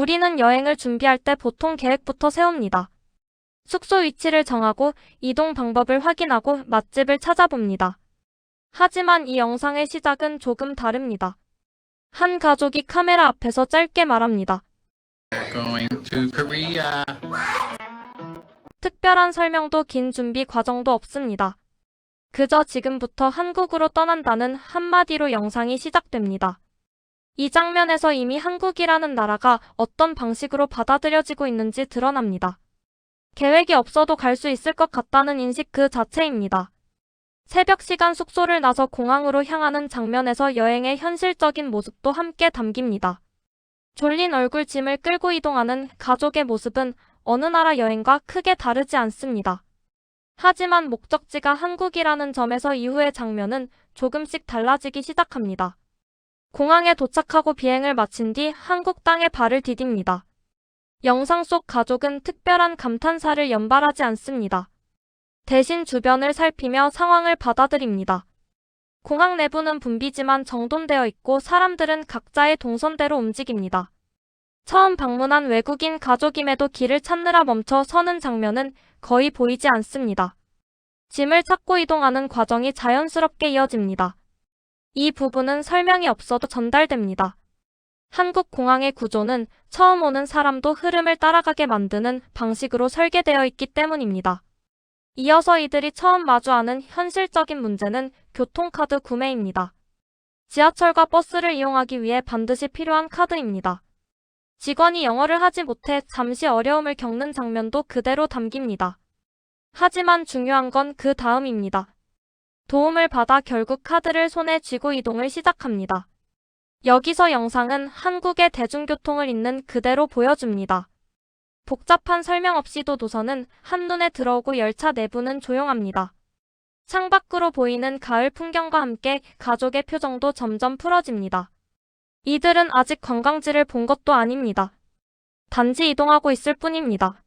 우리는 여행을 준비할 때 보통 계획부터 세웁니다. 숙소 위치를 정하고 이동 방법을 확인하고 맛집을 찾아봅니다. 하지만 이 영상의 시작은 조금 다릅니다. 한 가족이 카메라 앞에서 짧게 말합니다. Going to Korea. 특별한 설명도 긴 준비 과정도 없습니다. 그저 지금부터 한국으로 떠난다는 한마디로 영상이 시작됩니다. 이 장면에서 이미 한국이라는 나라가 어떤 방식으로 받아들여지고 있는지 드러납니다. 계획이 없어도 갈 수 있을 것 같다는 인식 그 자체입니다. 새벽 시간 숙소를 나서 공항으로 향하는 장면에서 여행의 현실적인 모습도 함께 담깁니다. 졸린 얼굴 짐을 끌고 이동하는 가족의 모습은 어느 나라 여행과 크게 다르지 않습니다. 하지만 목적지가 한국이라는 점에서 이후의 장면은 조금씩 달라지기 시작합니다. 공항에 도착하고 비행을 마친 뒤 한국 땅에 발을 디딥니다. 영상 속 가족은 특별한 감탄사를 연발하지 않습니다. 대신 주변을 살피며 상황을 받아들입니다. 공항 내부는 붐비지만 정돈되어 있고 사람들은 각자의 동선대로 움직입니다. 처음 방문한 외국인 가족임에도 길을 찾느라 멈춰 서는 장면은 거의 보이지 않습니다. 짐을 찾고 이동하는 과정이 자연스럽게 이어집니다. 이 부분은 설명이 없어도 전달됩니다. 한국 공항의 구조는 처음 오는 사람도 흐름을 따라가게 만드는 방식으로 설계되어 있기 때문입니다. 이어서 이들이 처음 마주하는 현실적인 문제는 교통카드 구매입니다. 지하철과 버스를 이용하기 위해 반드시 필요한 카드입니다. 직원이 영어를 하지 못해 잠시 어려움을 겪는 장면도 그대로 담깁니다. 하지만 중요한 건 그 다음입니다. 도움을 받아 결국 카드를 손에 쥐고 이동을 시작합니다. 여기서 영상은 한국의 대중교통을 있는 그대로 보여줍니다. 복잡한 설명 없이도 노선은 한눈에 들어오고 열차 내부는 조용합니다. 창밖으로 보이는 가을 풍경과 함께 가족의 표정도 점점 풀어집니다. 이들은 아직 관광지를 본 것도 아닙니다. 단지 이동하고 있을 뿐입니다.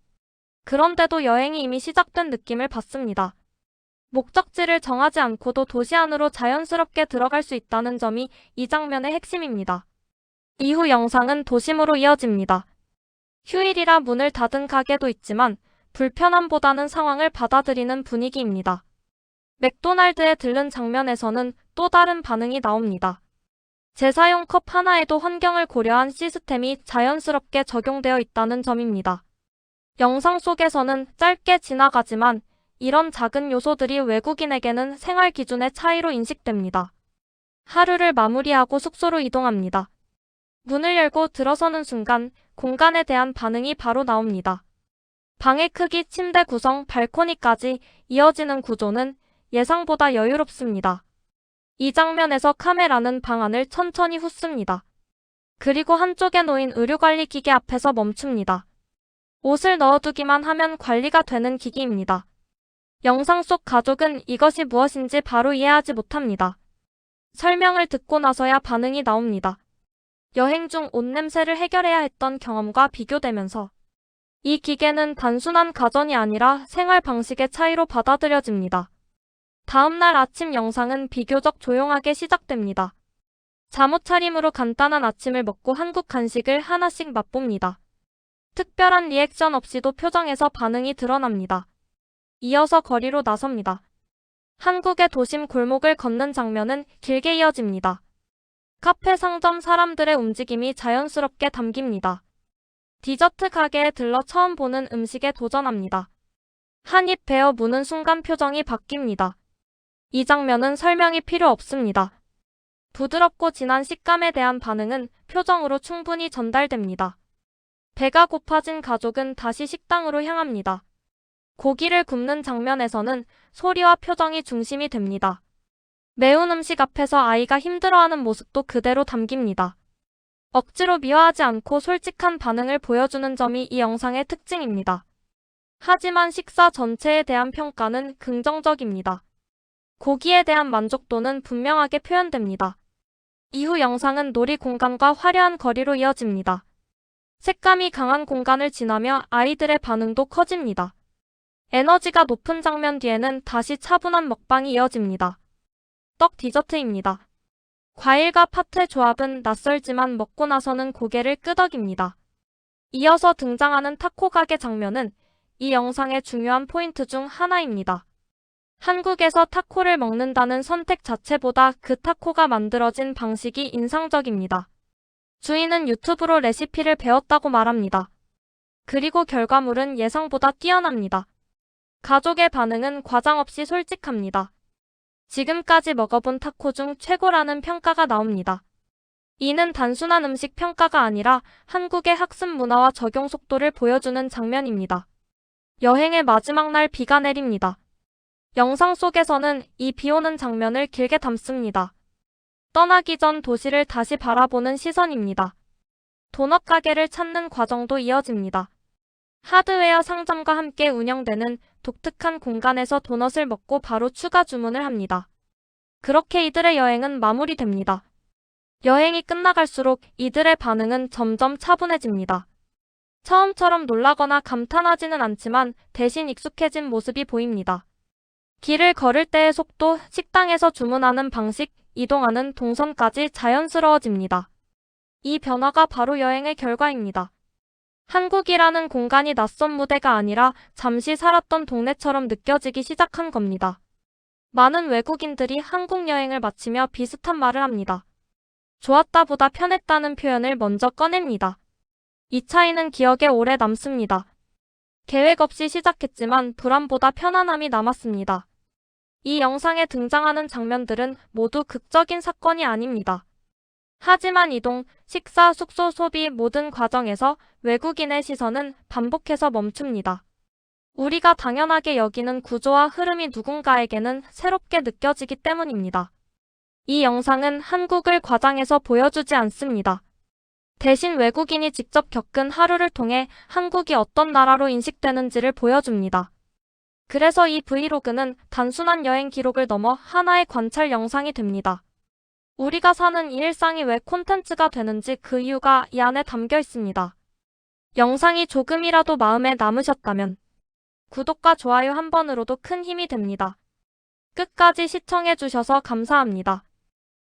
그런데도 여행이 이미 시작된 느낌을 받습니다. 목적지를 정하지 않고도 도시 안으로 자연스럽게 들어갈 수 있다는 점이 이 장면의 핵심입니다. 이후 영상은 도심으로 이어집니다. 휴일이라 문을 닫은 가게도 있지만 불편함보다는 상황을 받아들이는 분위기입니다. 맥도날드에 들른 장면에서는 또 다른 반응이 나옵니다. 재사용 컵 하나에도 환경을 고려한 시스템이 자연스럽게 적용되어 있다는 점입니다. 영상 속에서는 짧게 지나가지만 이런 작은 요소들이 외국인에게는 생활 기준의 차이로 인식됩니다. 하루를 마무리하고 숙소로 이동합니다. 문을 열고 들어서는 순간 공간에 대한 반응이 바로 나옵니다. 방의 크기, 침대 구성, 발코니까지 이어지는 구조는 예상보다 여유롭습니다. 이 장면에서 카메라는 방 안을 천천히 훑습니다. 그리고 한쪽에 놓인 의료관리 기계 앞에서 멈춥니다. 옷을 넣어두기만 하면 관리가 되는 기기입니다. 영상 속 가족은 이것이 무엇인지 바로 이해하지 못합니다. 설명을 듣고 나서야 반응이 나옵니다. 여행 중 옷 냄새를 해결해야 했던 경험과 비교되면서 이 기계는 단순한 가전이 아니라 생활 방식의 차이로 받아들여집니다. 다음날 아침 영상은 비교적 조용하게 시작됩니다. 잠옷 차림으로 간단한 아침을 먹고 한국 간식을 하나씩 맛봅니다. 특별한 리액션 없이도 표정에서 반응이 드러납니다. 이어서 거리로 나섭니다. 한국의 도심 골목을 걷는 장면은 길게 이어집니다. 카페, 상점, 사람들의 움직임이 자연스럽게 담깁니다. 디저트 가게에 들러 처음 보는 음식에 도전합니다. 한 입 베어 무는 순간 표정이 바뀝니다. 이 장면은 설명이 필요 없습니다. 부드럽고 진한 식감에 대한 반응은 표정으로 충분히 전달됩니다. 배가 고파진 가족은 다시 식당으로 향합니다. 고기를 굽는 장면에서는 소리와 표정이 중심이 됩니다. 매운 음식 앞에서 아이가 힘들어하는 모습도 그대로 담깁니다. 억지로 미화하지 않고 솔직한 반응을 보여주는 점이 이 영상의 특징입니다. 하지만 식사 전체에 대한 평가는 긍정적입니다. 고기에 대한 만족도는 분명하게 표현됩니다. 이후 영상은 놀이 공간과 화려한 거리로 이어집니다. 색감이 강한 공간을 지나며 아이들의 반응도 커집니다. 에너지가 높은 장면 뒤에는 다시 차분한 먹방이 이어집니다. 떡 디저트입니다. 과일과 파트의 조합은 낯설지만 먹고 나서는 고개를 끄덕입니다. 이어서 등장하는 타코 가게 장면은 이 영상의 중요한 포인트 중 하나입니다. 한국에서 타코를 먹는다는 선택 자체보다 그 타코가 만들어진 방식이 인상적입니다. 주인은 유튜브로 레시피를 배웠다고 말합니다. 그리고 결과물은 예상보다 뛰어납니다. 가족의 반응은 과장 없이 솔직합니다. 지금까지 먹어본 타코 중 최고라는 평가가 나옵니다. 이는 단순한 음식 평가가 아니라 한국의 학습 문화와 적용 속도를 보여주는 장면입니다. 여행의 마지막 날 비가 내립니다. 영상 속에서는 이 비 오는 장면을 길게 담습니다. 떠나기 전 도시를 다시 바라보는 시선입니다. 도넛 가게를 찾는 과정도 이어집니다. 하드웨어 상점과 함께 운영되는 독특한 공간에서 도넛을 먹고 바로 추가 주문을 합니다. 그렇게 이들의 여행은 마무리됩니다. 여행이 끝나갈수록 이들의 반응은 점점 차분해집니다. 처음처럼 놀라거나 감탄하지는 않지만 대신 익숙해진 모습이 보입니다. 길을 걸을 때의 속도, 식당에서 주문하는 방식, 이동하는 동선까지 자연스러워집니다. 이 변화가 바로 여행의 결과입니다. 한국이라는 공간이 낯선 무대가 아니라 잠시 살았던 동네처럼 느껴지기 시작한 겁니다. 많은 외국인들이 한국 여행을 마치며 비슷한 말을 합니다. 좋았다보다 편했다는 표현을 먼저 꺼냅니다. 이 차이는 기억에 오래 남습니다. 계획 없이 시작했지만 불안보다 편안함이 남았습니다. 이 영상에 등장하는 장면들은 모두 극적인 사건이 아닙니다. 하지만 이동, 식사, 숙소, 소비 모든 과정에서 외국인의 시선은 반복해서 멈춥니다. 우리가 당연하게 여기는 구조와 흐름이 누군가에게는 새롭게 느껴지기 때문입니다. 이 영상은 한국을 과장해서 보여주지 않습니다. 대신 외국인이 직접 겪은 하루를 통해 한국이 어떤 나라로 인식되는지를 보여줍니다. 그래서 이 브이로그는 단순한 여행 기록을 넘어 하나의 관찰 영상이 됩니다. 우리가 사는 이 일상이 왜 콘텐츠가 되는지 그 이유가 이 안에 담겨 있습니다. 영상이 조금이라도 마음에 남으셨다면 구독과 좋아요 한 번으로도 큰 힘이 됩니다. 끝까지 시청해주셔서 감사합니다.